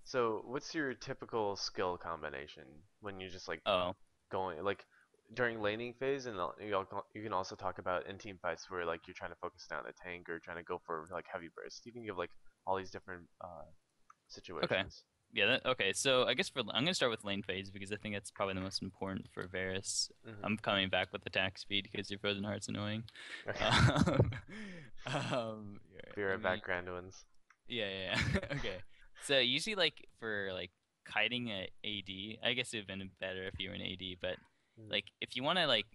So, what's your typical skill combination when you just like Oh, going like during laning phase, and you can also talk about in team fights where like you're trying to focus down a tank or trying to go for like heavy burst. You can give like all these different okay. situations. Yeah, okay. So I guess I'm gonna start with lane phase because I think that's probably the most important for Varus. Hmm. I'm coming back with attack speed because your Frozen Heart's annoying. Okay. Um, Be let right back, me. Grandwins. Yeah. Okay. So usually, like for like kiting a AD, I guess it would have been better if you were an AD. But Hmm. like if you want to like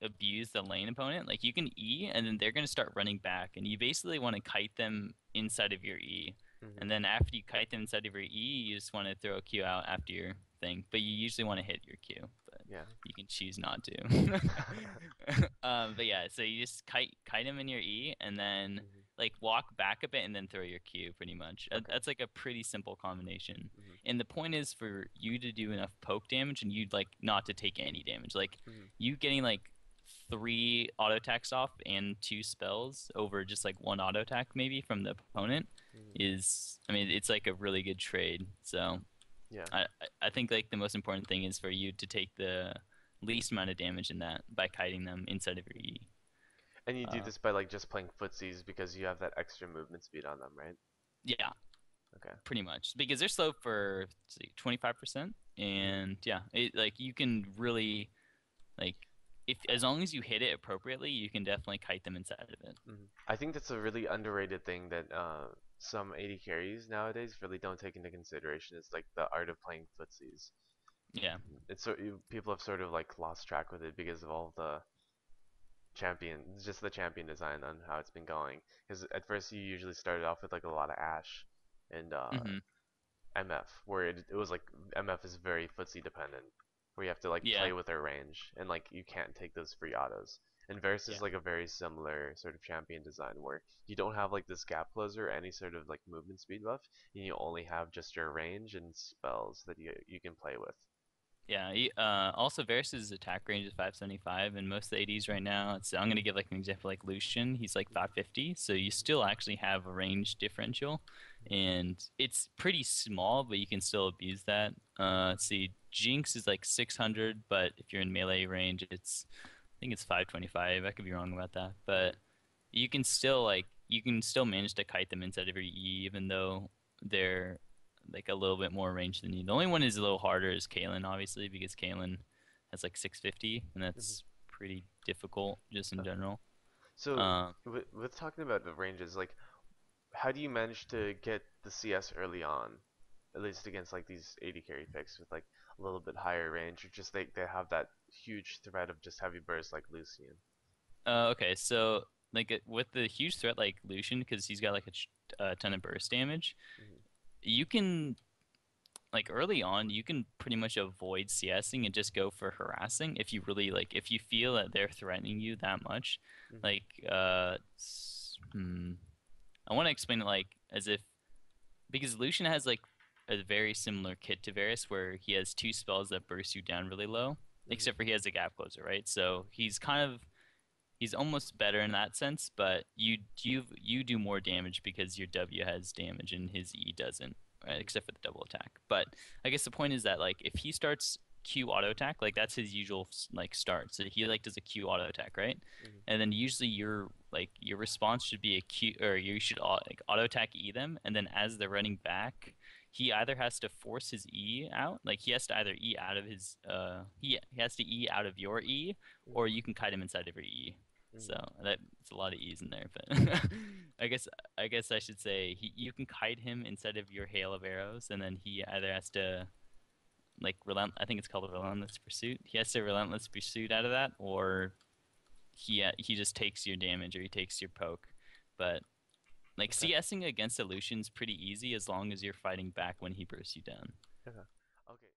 abuse the lane opponent, like you can E, and then they're gonna start running back, and you basically want to kite them inside of your E. Hmm. And then after you kite them inside of your E, you just want to throw a Q out after your thing. But you usually want to hit your Q, but Yeah. you can choose not to. But yeah, so you just kite them in your E, and then Hmm. like walk back a bit, and then throw your Q. Pretty much. Okay. That's like a pretty simple combination. Hmm. And the point is for you to do enough poke damage, and you'd like not to take any damage. Like Hmm. you getting like three auto attacks off and two spells over just like one auto attack maybe from the opponent Hmm. is, I mean, it's like a really good trade. So Yeah. I think like the most important thing is for you to take the least amount of damage in that by kiting them inside of your E. And you do Uh, this by like just playing footsies because you have that extra movement speed on them, right? yeah, Okay. pretty much because they're slow for let's see, 25%, Hmm. and yeah, it like you can really like if as long as you hit it appropriately, you can definitely kite them inside of it. Hmm. I think that's a really underrated thing that some AD carries nowadays really don't take into consideration. It's like the art of playing footsies. Yeah. It's people have sort of like lost track with it because of all the just the champion design on how it's been going. Because at first you usually started off with like a lot of Ash and Hmm. MF, where it was like MF is very footsie dependent, where you have to like play Yeah. with their range and like you can't take those free autos. And Varus is Yeah. like a very similar sort of champion design where you don't have like this gap closer or any sort of like movement speed buff, and you only have just your range and spells that you can play with. Yeah. Also, Varus's attack range is 575, and most of the ADs right now, I'm going to give like an example like Lucian, he's like Mhm. 550, so you still actually have a range differential, Mhm. and it's pretty small, but you can still abuse that. Let's see, Jinx is like 600, but if you're in melee range, I think it's 525. I could be wrong about that, but Mhm. you can still manage to kite them inside of your E, even though they're like a little bit more range than you. The only one is a little harder is Kalen, obviously, because Kalen has like 650, and Mhm. that's pretty difficult just in Okay. general. So Uh, with talking about the ranges, like how do you manage to get the CS early on, at least against like these AD carry picks with like a little bit higher range, or just they have that huge threat of just heavy burst like Lucian? okay, so like with the huge threat like Lucian, because he's got like a ton of burst damage, Hmm. you can like early on, you can pretty much avoid CSing and just go for harassing if you really like if you feel that they're threatening you that much. Hmm. Like I want to explain it like as if because Lucian has like a very similar kit to Varus where he has two spells that burst you down really low, Hmm. except for he has a gap closer, right? So he's almost better in that sense, but you do more damage because your W has damage and his E doesn't, right? Hmm. Except for the double attack. But I guess the point is that like if he starts Q auto attack, like that's his usual like start. So he like does a Q auto attack, right? Hmm. And then usually your response should be a Q or you should like auto attack E them, and then as they're running back, he either has to force his E out, like he has to either E out of his he has to E out of your E, or Hmm. you can kite him inside of your E. So Hmm. that's a lot of E's in there, but I guess I guess I should say you can kite him instead of your hail of arrows, and then he either has to like relent. I think it's called a relentless pursuit. He has to relentless pursuit out of that, or he just takes your damage or he takes your poke. But like Okay. CSing against Illusion's pretty easy as long as you're fighting back when he bursts you down. Okay. Okay.